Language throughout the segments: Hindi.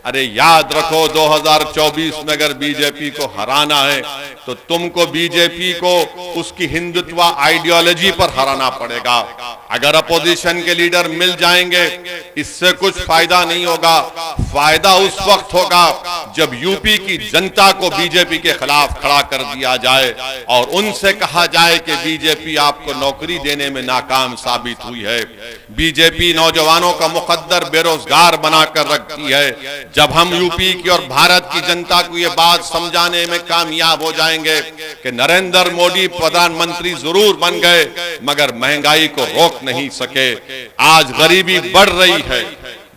अरे याद रखो 2024 में अगर बीजेपी को हराना है तो तुमको बीजेपी को उसकी हिंदुत्व आइडियोलॉजी पर हराना पड़ेगा। अगर अपोजिशन के लीडर मिल जाएंगे इससे कुछ फायदा नहीं होगा। फायदा उस वक्त होगा जब यूपी की जनता को बीजेपी के खिलाफ खड़ा कर दिया जाए और उनसे कहा जाए कि बीजेपी आपको नौकरी देने में नाकाम साबित हुई है। बीजेपी नौजवानों का मुकद्दर बेरोजगार बनाकर रखती है। जब हम यूपी की और भारत की जनता को ये बात समझाने में कामयाब हो जाएंगे कि नरेंद्र मोदी प्रधानमंत्री जरूर बन गए मगर महंगाई को रोक नहीं सके। आज गरीबी बढ़ रही है,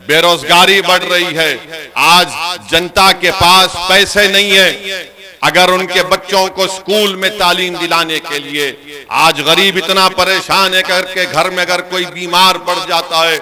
बेरोजगारी बढ़ रही है, आज जनता के पास पैसे नहीं है अगर उनके बच्चों को स्कूल में तालीम दिलाने के लिए। आज गरीब इतना परेशान है करके घर में अगर कोई बीमार पड़ जाता है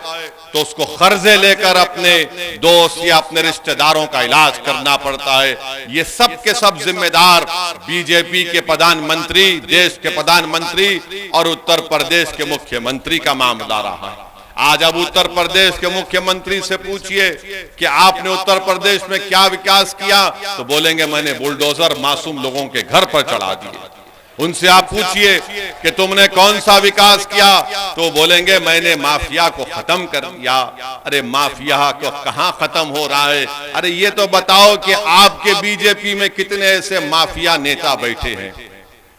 तो उसको कर्जे लेकर अपने दोस्त या अपने रिश्तेदारों का इलाज करना पड़ता है। ये सब के सब जिम्मेदार बीजेपी के प्रधानमंत्री, देश के प्रधानमंत्री और उत्तर प्रदेश के मुख्यमंत्री का मामला रहा है। आज अब उत्तर प्रदेश के मुख्यमंत्री से पूछिए कि आपने उत्तर प्रदेश में क्या विकास किया तो बोलेंगे मैंने बुलडोजर मासूम लोगों के घर पर चढ़ा दिए। उनसे आप पूछिए कि तुमने कौन सा विकास किया तो बोलेंगे मैंने माफिया को खत्म कर दिया। अरे माफिया को कहां खत्म हो रहा है? अरे ये तो बताओ कि आपके बीजेपी में कितने ऐसे माफिया नेता बैठे हैं,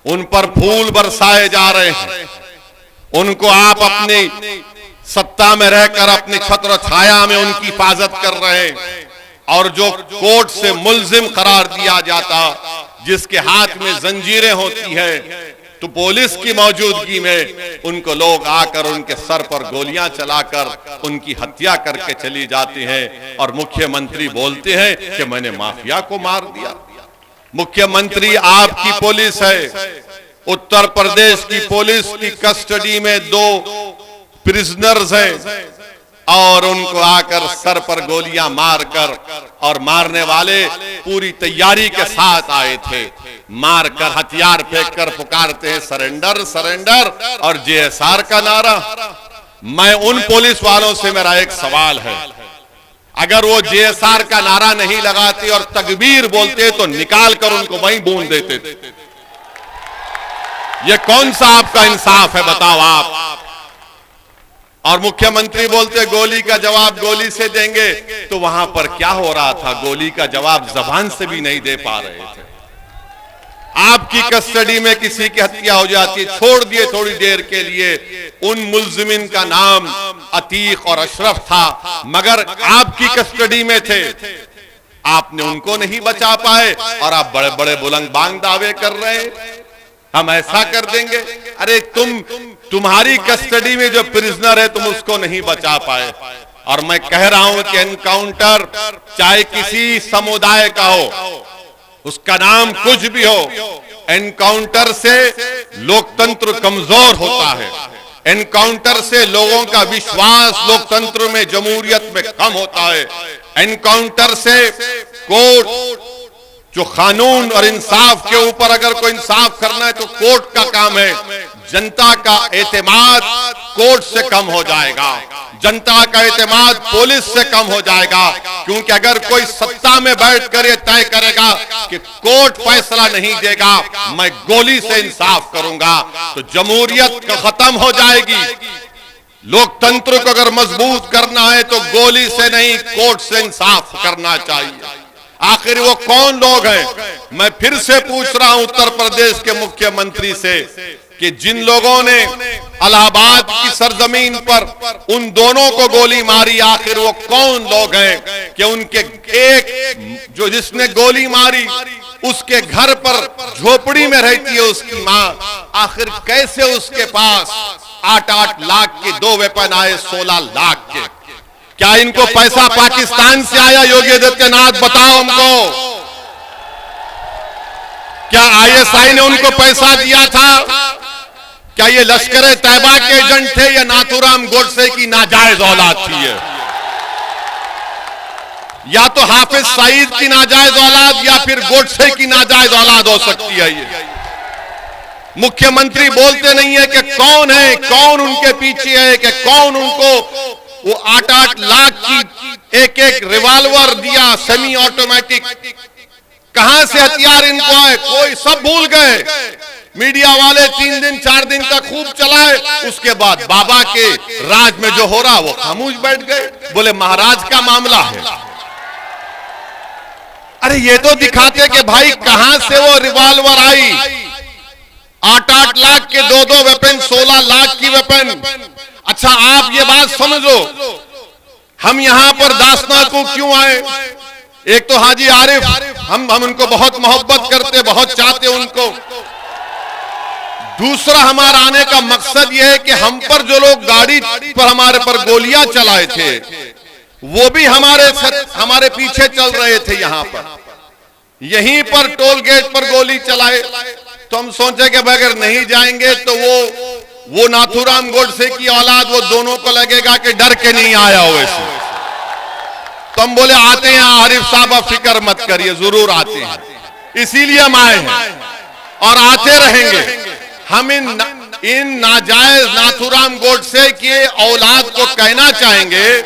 उन पर फूल बरसाए जा रहे हैं, उनको आप अपनी सत्ता में रहकर अपनी छत्र छाया में उनकी हिफाजत कर रहे हैं। और जो कोर्ट से मुल्जिम करार दिया जाता, जिसके हाथ में जंजीरें होती है, तो पुलिस की मौजूदगी में उनको लोग आकर उनके सर पर गोलियां चलाकर उनकी हत्या करके चली जाती हैं और मुख्यमंत्री बोलते हैं कि मैंने माफिया को मार दिया। मुख्यमंत्री आपकी पुलिस है। उत्तर प्रदेश की पुलिस की कस्टडी में 2 प्रिजनर्स हैं और उनको आकर सर पर गोलियां मारकर, और मारने वाले पूरी तैयारी के साथ आए थे, मारकर हथियार फेंककर पुकारते हैं सरेंडर सरेंडर और जेएसआर का नारा। मैं उन पुलिस वालों से मेरा एक सवाल है, अगर वो जेएसआर का नारा नहीं लगाते और तकबीर बोलते तो निकाल कर उनको वहीं बूंद देते थे। ये कौन सा आपका इंसाफ है बताओ आप? और मुख्यमंत्री बोलते गोली का जवाब गोली से देंगे, तो वहां पर क्या हो रहा था? गोली का जवाब जबान से भी नहीं दे पा रहे थे। आपकी कस्टडी में किसी की हत्या हो जाती, छोड़ दिए थोड़ी देर के लिए, उन मुल्जिमिन का नाम अतीक और अशरफ था, मगर आपकी कस्टडी में थे, आपने उनको नहीं बचा पाए और आप बड़े बड़े बुलंद बांग दावे कर रहे हैं हम ऐसा कर देंगे। अरे तुम्हारी कस्टडी में जो प्रिजनर है तुम उसको नहीं बचा पाए। और मैं कह रहा हूं कि एनकाउंटर चाहे किसी समुदाय का हो, उसका नाम कुछ भी हो, एनकाउंटर से लोकतंत्र कमजोर होता है। एनकाउंटर से लोगों का विश्वास लोकतंत्र में, जमहूरियत में कम होता है। एनकाउंटर से कोर्ट जो कानून और इंसाफ के ऊपर अगर कोई इंसाफ करना है तो कोर्ट का काम है। जनता का एतमाद कोर्ट से कम हो जाएगा, जनता का एतमाद पुलिस से कम हो जाएगा, क्योंकि अगर कोई सत्ता में बैठकर ये तय करेगा कि कोर्ट फैसला नहीं देगा, मैं गोली से इंसाफ करूंगा, तो जमहूरियत खत्म हो जाएगी। लोकतंत्र को अगर मजबूत करना है तो गोली से नहीं, कोर्ट से इंसाफ करना चाहिए। आखिर वो कौन लोग हैं? मैं फिर से पूछ रहा हूं उत्तर प्रदेश के मुख्यमंत्री से कि जिन लोगों ने इलाहाबाद की सरजमीन पर उन दोनों को गोली मारी, आखिर वो कौन लोग हैं कि उनके एक जो जिसने गोली मारी उसके घर पर झोपड़ी में रहती है उसकी मां, आखिर कैसे उसके पास 8-8 लाख के 2 वेपन आए 16 लाख के? क्या इनको पैसा पाकिस्तान से आया? योगी आदित्यनाथ बताओ हमको, क्या आईएसआई ने उनको पैसा दिया था? क्या ये लश्कर तैयबा के एजेंट थे या नाथूराम गोडसे की नाजायज औलाद थी? या तो हाफिज सईद की नाजायज औलाद या फिर गोडसे की नाजायज औलाद हो सकती है। ये मुख्यमंत्री बोलते नहीं है कि कौन है, कौन उनके पीछे है, कि कौन उनको वो 8-8 लाख की एक रिवॉल्वर दिया, सेमी ऑटोमेटिक। कहां से हथियार इनको आए, कोई सब भूल गए। मीडिया वाले 3 दिन 4 दिन तक खूब चलाए, उसके बाद बाबा के राज में जो हो रहा वो खामोश बैठ गए, बोले महाराज का मामला है। अरे ये तो दिखाते कि भाई कहां से वो रिवॉल्वर आई, 8-8 लाख के 2-2 वेपन, 16 लाख की वेपन। अच्छा आप ये बात समझो, हम यहां पर दासना को क्यों आए? एक तो हाजी आरिफ, हम उनको बहुत मोहब्बत करते, बहुत चाहते उनको। दूसरा हमारा आने का मकसद यह है कि हम पर जो लोग गाड़ी पर हमारे पर गोलियां चलाए थे, वो भी हमारे पीछे चल रहे थे। यहां पर यहीं पर टोल गेट पर गोली चलाए, तो हम सोचे कि अगर नहीं जाएंगे तो वो नाथूराम गोडसे की औलाद, वो दोनों को लगेगा कि डर के नहीं आया हो ऐसे। तो हम बोले आते हैं आरिफ साहब, आप फिक्र मत करिए, जरूर आते हैं, इसीलिए हम आए हैं और आते रहेंगे। हम इन नाजायज नाथूराम गोडसे के औलाद को कहना चाहेंगे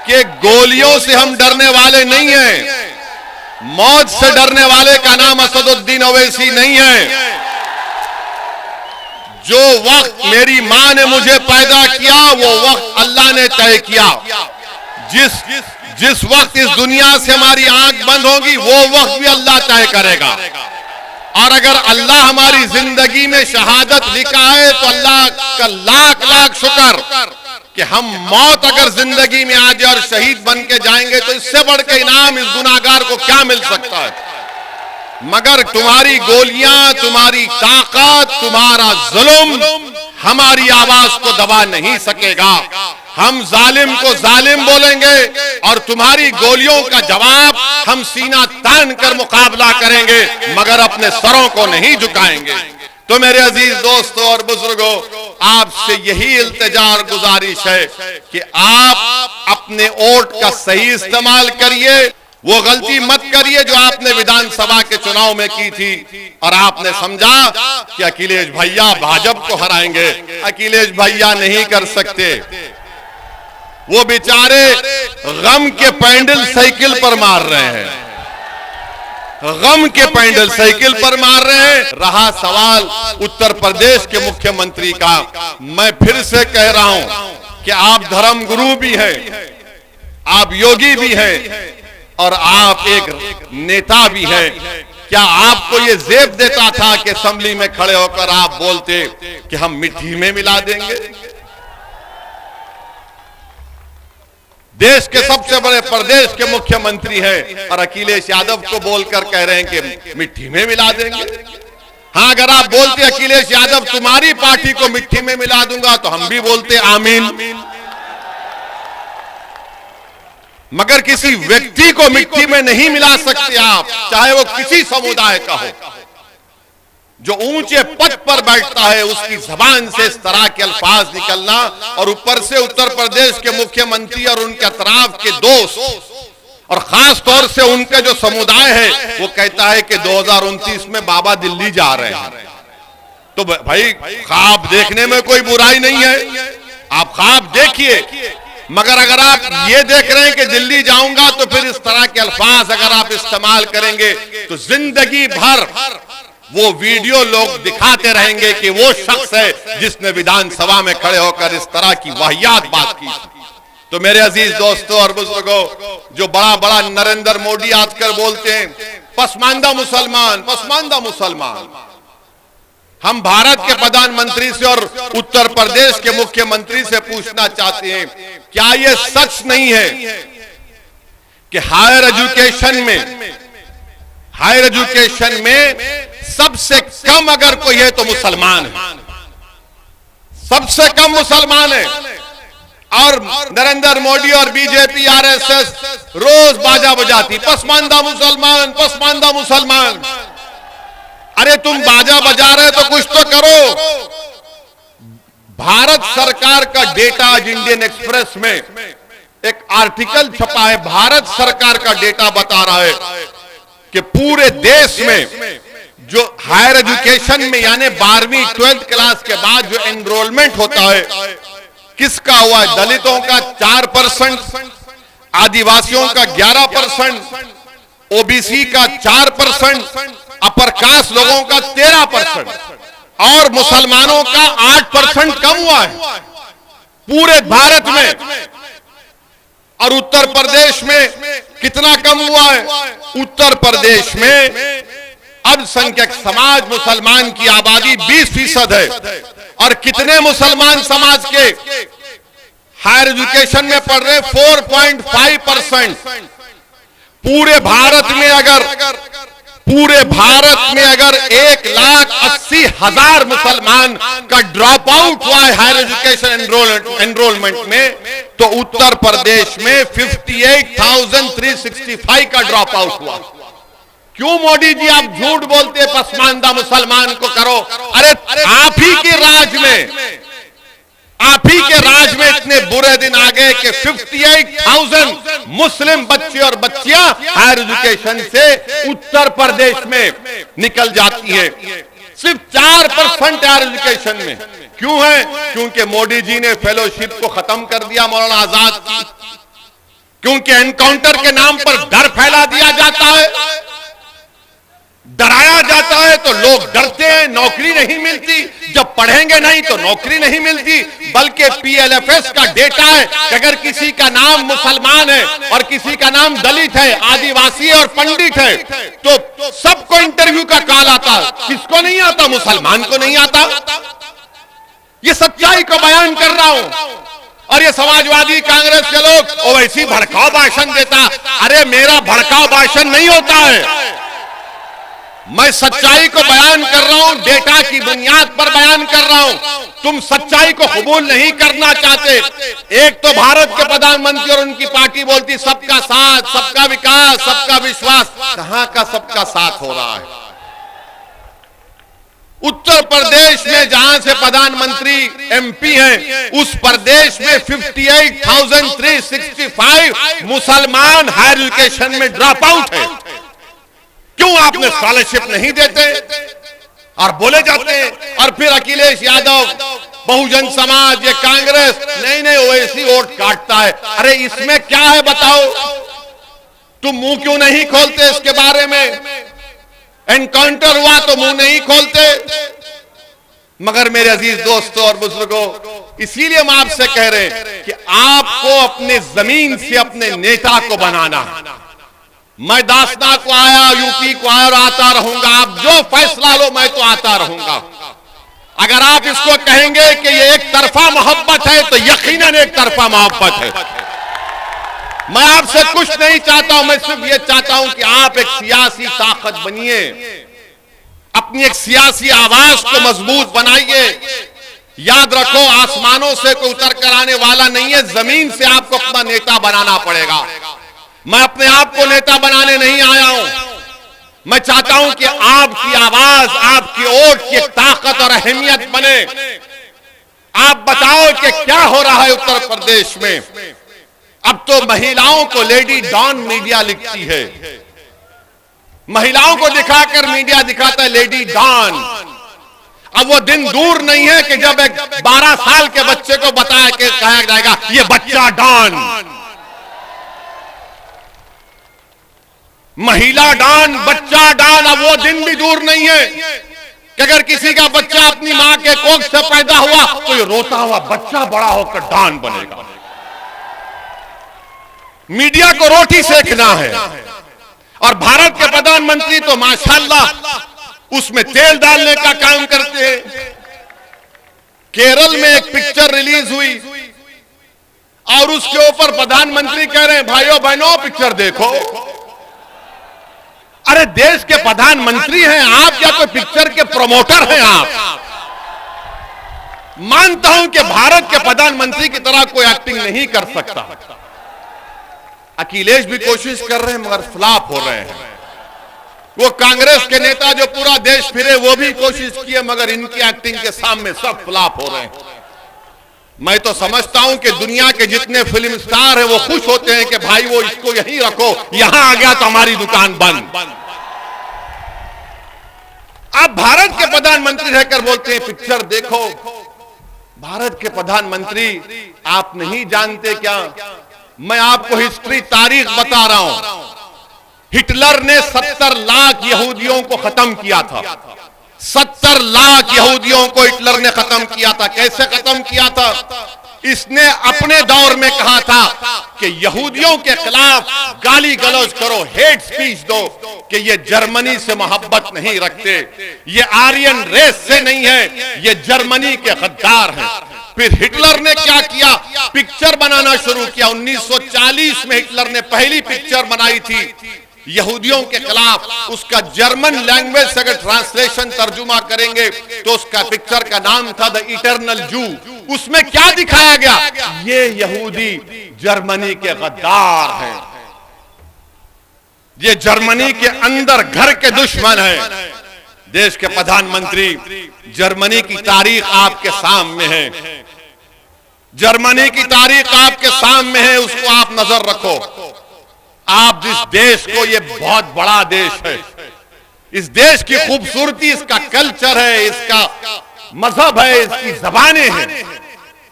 कि गोलियों से हम डरने वाले नहीं हैं, मौत से डरने वाले का नाम असदुद्दीन ओवैसी नहीं है। जो वक्त मेरी मां ने मुझे पैदा किया, वो वक्त अल्लाह ने तय किया। जिस वक्त इस दुनिया से हमारी आंख बंद होगी, वो वक्त भी अल्लाह तय करेगा। और अगर अल्लाह हमारी जिंदगी में शहादत लिखा है, तो अल्लाह का लाख लाख शुक्र कि हम मौत अगर जिंदगी में आ जाए और शहीद बन के जाएंगे, तो इससे बढ़ के इनाम इस गुनाहगार को क्या मिल सकता है? मगर तुम्हारी गोलियां, तुम्हारी ताकत, तुम्हारा जुल्म हमारी आवाज को दबा नहीं सकेगा। हम जालिम को जालिम बोलेंगे और तुम्हारी गोलियों का जवाब हम सीना तान कर मुकाबला करेंगे, मगर अपने सरों को नहीं झुकाएंगे। तो मेरे अजीज दोस्तों और बुजुर्गों, आपसे यही इल्तिजा और गुजारिश है कि आप अपने वोट का सही इस्तेमाल करिए। वो गलती मत करिए जो आपने विधानसभा के चुनाव में की थी और आपने समझा कि अखिलेश भैया भाजपा को हराएंगे। अखिलेश भैया नहीं कर सकते, वो बेचारे गम के पैंडल साइकिल पर मार रहे हैं, गम के पैंडल साइकिल पर मार रहे हैं। रहा सवाल उत्तर प्रदेश के मुख्यमंत्री का, मैं फिर से कह रहा हूं कि आप धर्मगुरु भी हैं, आप योगी भी हैं और आप एक नेता भी हैं। क्या आपको ये जेब देता था कि असेंबली में खड़े होकर आप बोलते कि हम मिट्टी में मिला देंगे? देश के सबसे बड़े प्रदेश के मुख्यमंत्री हैं और अखिलेश यादव को बोलकर कह रहे हैं कि मिट्टी में मिला देंगे। हाँ, अगर आप बोलते अखिलेश यादव तुम्हारी पार्टी को मिट्टी में मिला दूंगा, तो हम भी बोलते आमीन। मगर किसी व्यक्ति को मिट्टी में नहीं मिला सकते आप, चाहे वो किसी समुदाय का हो। जो ऊंचे पद पर बैठता है, उसकी जबान से इस तरह के अल्फाज निकलना, और ऊपर से उत्तर प्रदेश के मुख्यमंत्री और उनके अतराफ के दोस्त और खास तौर से उनका जो समुदाय है, वो कहता है कि 2029 में बाबा दिल्ली जा रहे हैं। तो भाई ख्वाब देखने में कोई बुराई नहीं है, आप ख्वाब देखिए, मगर अगर आप ये देख रहे हैं कि दिल्ली जाऊंगा, तो फिर इस तरह के अल्फाज अगर आप इस्तेमाल करेंगे तो जिंदगी भर वो वीडियो लोग दिखाते रहेंगे कि वो शख्स है जिसने विधानसभा में खड़े होकर इस तरह की वाहियात बात की। तो मेरे अजीज दोस्तों और बुजुर्गों, जो बड़ा बड़ा नरेंद्र मोदी आजकल बोलते हैं पसमानदा मुसलमान, पसमानदा मुसलमान, हम भारत के प्रधानमंत्री से और उत्तर प्रदेश के मुख्यमंत्री से पूछना चाहते हैं, क्या यह सच नहीं है कि हायर एजुकेशन में सबसे कम अगर कोई है तो मुसलमान है, सबसे कम मुसलमान है? और नरेंद्र मोदी और बीजेपी आरएसएस रोज बाजा बजाती पसमानदा मुसलमान, पसमानदा मुसलमान। अरे तुम बाजा बजा रहे तो कुछ तो करो। भारत सरकार का डेटा, आज इंडियन एक्सप्रेस में एक आर्टिकल छपा है, भारत सरकार का डेटा बता रहा है कि पूरे देश में जो हायर एजुकेशन में यानी 12वीं 12th क्लास के बाद जो एनरोलमेंट होता है, किसका हुआ है? दलितों का 4%, आदिवासियों का 11%, ओबीसी का 4%, अपर कास्ट लोगों का 13% और मुसलमानों का 8% कम हुआ है पूरे भारत में। और उत्तर प्रदेश में कितना कम हुआ है? उत्तर प्रदेश में अल्पसंख्यक समाज मुसलमान की आबादी 20% है और कितने मुसलमान समाज के हायर एजुकेशन में पढ़ रहे? 4.5%। पूरे भारत में अगर 1,80,000 मुसलमान का ड्रॉप आउट हुआ है हायर एजुकेशन एनरोलमेंट में, तो उत्तर प्रदेश में 58,365 का ड्रॉप आउट हुआ। क्यों मोदी जी आप झूठ बोलते? पसमानदा मुसलमान को करो। अरे आप ही के राज में इतने बुरे दिन आ गए कि 58,000 मुस्लिम बच्चे और बच्चियां हायर एजुकेशन से उत्तर प्रदेश में निकल जाती है। सिर्फ 4% हायर एजुकेशन में। क्यों है? क्योंकि मोदी जी ने फेलोशिप को खत्म कर दिया मौलाना आजाद की, क्योंकि एनकाउंटर के नाम पर डर फैला दिया जाता है, डराया जाता है तो लोग डरते हैं, नौकरी नहीं मिलती। जब पढ़ेंगे नहीं तो नौकरी नहीं मिलती। बल्कि पीएलएफएस का डेटा है कि अगर किसी का नाम मुसलमान है और किसी का नाम दलित है, आदिवासी है और पंडित है, तो सबको इंटरव्यू का कॉल आता। किसको नहीं आता? मुसलमान को नहीं आता। ये सच्चाई को बयान कर रहा हूं। और ये समाजवादी कांग्रेस के लोग ओवैसी भड़काऊ भाषण देता। अरे मेरा भड़काऊ भाषण नहीं होता है, मैं सच्चाई को बयान कर रहा हूं, डेटा की बुनियाद पर बयान कर रहा हूं। तुम सच्चाई को कबूल नहीं करना चाहते। एक तो भारत के प्रधानमंत्री और उनकी पार्टी बोलती सबका साथ, सबका विकास, सबका विश्वास। कहां का सबका साथ हो रहा है? उत्तर प्रदेश में जहां से प्रधानमंत्री एमपी हैं, उस प्रदेश में 58,365 मुसलमान हायर एजुकेशन में ड्रॉप आउट है। क्यों आपने स्कॉलरशिप नहीं देते? और बोले जाते हैं। और फिर अखिलेश यादव, बहुजन समाज, ये कांग्रेस नहीं ओवैसी वोट काटता है। अरे इसमें क्या है बताओ? तुम मुंह क्यों नहीं खोलते इसके बारे में? एनकाउंटर हुआ तो मुंह नहीं खोलते। मगर मेरे अजीज दोस्तों और बुजुर्गों, इसीलिए हम आपसे कह रहे हैं कि आपको अपने जमीन से अपने नेता को बनाना। मैं दासना को आया, यूपी को आया और आता रहूंगा। आप जो फैसला लो मैं तो आता रहूंगा। अगर आप इसको कहेंगे कि ये एक तरफा मोहब्बत है तो यकीनन एक तरफा मोहब्बत है। मैं आपसे कुछ नहीं चाहता हूं, मैं सिर्फ ये चाहता हूं कि आप एक सियासी ताकत बनिए, अपनी एक सियासी आवाज को मजबूत बनाइए। याद रखो, आसमानों से कोई उतर कर आने वाला नहीं है, जमीन से आपको अपना नेता बनाना पड़ेगा। मैं अपने आप को नेता बनाने नहीं आया हूं। मैं चाहता हूं कि आपकी आवाज, आपकी वोट की ताकत और अहमियत बने। आप बताओ कि क्या हो रहा है उत्तर प्रदेश में? अब तो महिलाओं को लेडी डॉन मीडिया लिखती है। महिलाओं को दिखाकर मीडिया दिखाता है लेडी डॉन। अब वो दिन दूर नहीं है कि जब एक 12 साल के बच्चे को बताया कि कहा जाएगा ये बच्चा डॉन, महिला डॉन, बच्चा डॉन। अब वो दिन भी दूर नहीं है कि अगर किसी का बच्चा अपनी मां के कोख से पैदा हुआ तो ये रोता हुआ बच्चा बड़ा होकर डॉन बनेगा। मीडिया को रोटी सेकना है। और भारत के प्रधानमंत्री तो माशाल्लाह उसमें तेल डालने का काम करते हैं। केरल में एक पिक्चर रिलीज हुई और उसके ऊपर प्रधानमंत्री कह रहे हैं भाइयों बहनों पिक्चर देखो। अरे देश के प्रधानमंत्री हैं आप या कोई पिक्चर के प्रमोटर हैं आप? मानता हूं कि भारत के प्रधानमंत्री की तरह कोई एक्टिंग नहीं कर सकता। अखिलेश भी कोशिश कर रहे हैं मगर फ्लॉप हो रहे हैं। वो कांग्रेस के नेता जो पूरा देश फिरे वो भी कोशिश किए मगर इनकी एक्टिंग के सामने सब फ्लॉप हो रहे हैं। मैं तो समझता हूं कि दुनिया के जितने फिल्म स्टार हैं वो खुश होते हैं कि भाई वो इसको यहीं रखो, यहां आ गया तो हमारी दुकान बंद। आप भारत के प्रधानमंत्री रहकर बोलते हैं पिक्चर देखो। भारत के प्रधानमंत्री, आप नहीं जानते क्या? मैं आपको हिस्ट्री, तारीख बता रहा हूं। हिटलर ने 70 लाख यहूदियों को खत्म किया था। 70 लाख यहूदियों को हिटलर ने खत्म किया था। कैसे खत्म किया था? इसने अपने दौर में कहा था कि यहूदियों के खिलाफ गाली गलौज करो, हेट स्पीच दो, कि ये जर्मनी से मोहब्बत नहीं रखते, ये आर्यन रेस से नहीं है, ये जर्मनी के गद्दार हैं। फिर हिटलर ने क्या किया? पिक्चर बनाना शुरू किया। 1940 में हिटलर ने पहली पिक्चर बनाई थी यहूदियों के खिलाफ। उसका जर्मन लैंग्वेज से अगर ट्रांसलेशन तर्जुमा करेंगे तो उसका पिक्चर का नाम था द इटर्नल जू। उसमें क्या दिखाया गया? ये यहूदी जर्मनी के गद्दार हैं, ये जर्मनी के अंदर घर के दुश्मन हैं। देश के प्रधानमंत्री, जर्मनी की तारीख आपके सामने है, जर्मनी की तारीख आपके सामने है, उसको आप नजर रखो। आप जिस देश को, ये बहुत बड़ा देश है, इस देश की खूबसूरती, इसका कल्चर है, इसका मजहब है, इसकी जबानें हैं,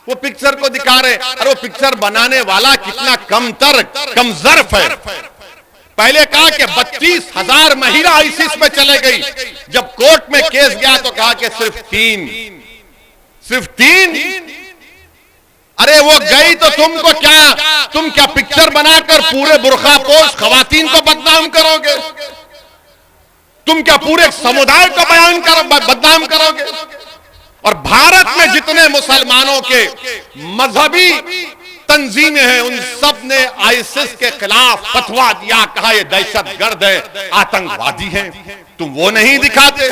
वो पिक्चर को दिखा रहे। अरे वो पिक्चर बनाने वाला कितना कमजर्फ है। पहले कहा कि 32,000 महिला आईसीस में चले गई। जब कोर्ट में केस गया तो कहा कि सिर्फ तीन। अरे वो गई तो तुमको क्या, तुम क्या पिक्चर बनाकर पूरे बुर्खापोश खवातीन को बदनाम करोगे? तुम क्या पूरे समुदाय को बदनाम करोगे? और भारत में जितने मुसलमानों के मजहबी तंजीमें हैं, उन सब ने आईसिस के खिलाफ फतवा दिया, कहा ये दहशतगर्द है, आतंकवादी हैं। तुम वो नहीं दिखाते।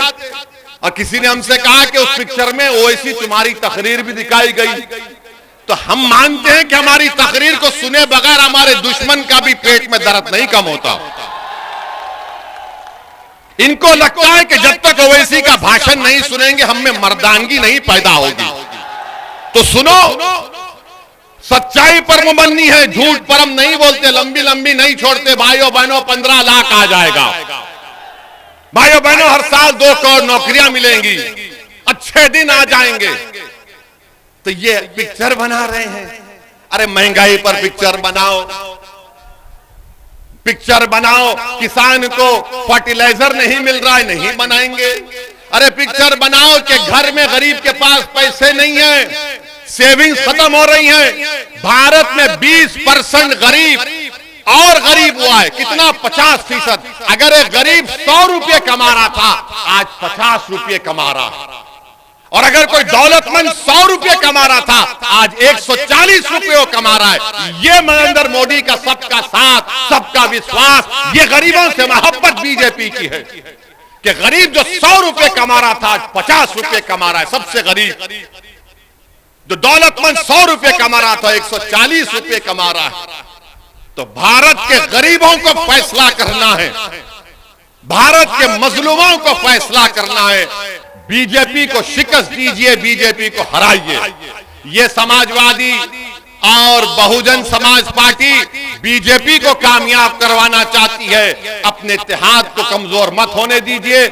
और किसी ने हमसे कहा कि उस पिक्चर में ओवैसी तुम्हारी तकरीर भी दिखाई गई। तो हम मानते हैं कि हमारी तकरीर को सुने बगैर हमारे दुश्मन का भी पेट में दर्द नहीं कम होता। इनको लगता है कि जब तक ओवैसी का भाषण नहीं सुनेंगे हम में मर्दानगी नहीं पैदा होगी। तो सुनो, सच्चाई पर मुमन्नी है, झूठ पर हम नहीं बोलते, लंबी लंबी नहीं छोड़ते। भाइयों बहनों, 15 लाख आ जाएगा। भाइयों बहनों, हर साल 2 करोड़ नौकरियां मिलेंगी, अच्छे दिन आ जाएंगे। तो ये पिक्चर बना रहे हैं। अरे महंगाई पर पिक्चर बनाओ, किसान को फर्टिलाइजर नहीं मिल रहा है, नहीं बनाएंगे। अरे पिक्चर बनाओ कि घर में गरीब के पास पैसे नहीं है, सेविंग्स खत्म हो रही हैं। भारत में 20% गरीब और गरीब हुआ है। कितना? 50%। अगर एक गरीब 100 रुपये कमा रहा था, आज 50 रुपये कमा रहा है। और अगर कोई दौलतमंद 100 रुपये कमा रहा था, आज 140 रुपये कमा रहा है। ये नरेंद्र मोदी का सबका साथ, सबका विश्वास, ये गरीबों से मोहब्बत बीजेपी की है कि गरीब जो 100 रुपये कमा रहा था, आज 50 रुपये कमा रहा है। सबसे गरीब जो दौलतमंद 100 रुपये कमा रहा था, 140 रुपये कमा रहा है। तो भारत के गरीबों को फैसला करना है, भारत के मजलूमों को फैसला करना है। बीजेपी को शिकस्त दीजिए, बीजेपी को हराइए। ये समाजवादी और बहुजन समाज पार्टी बीजेपी को कामयाब करवाना चाहती है। अपने इत्तेहाद को कमजोर मत होने दीजिए।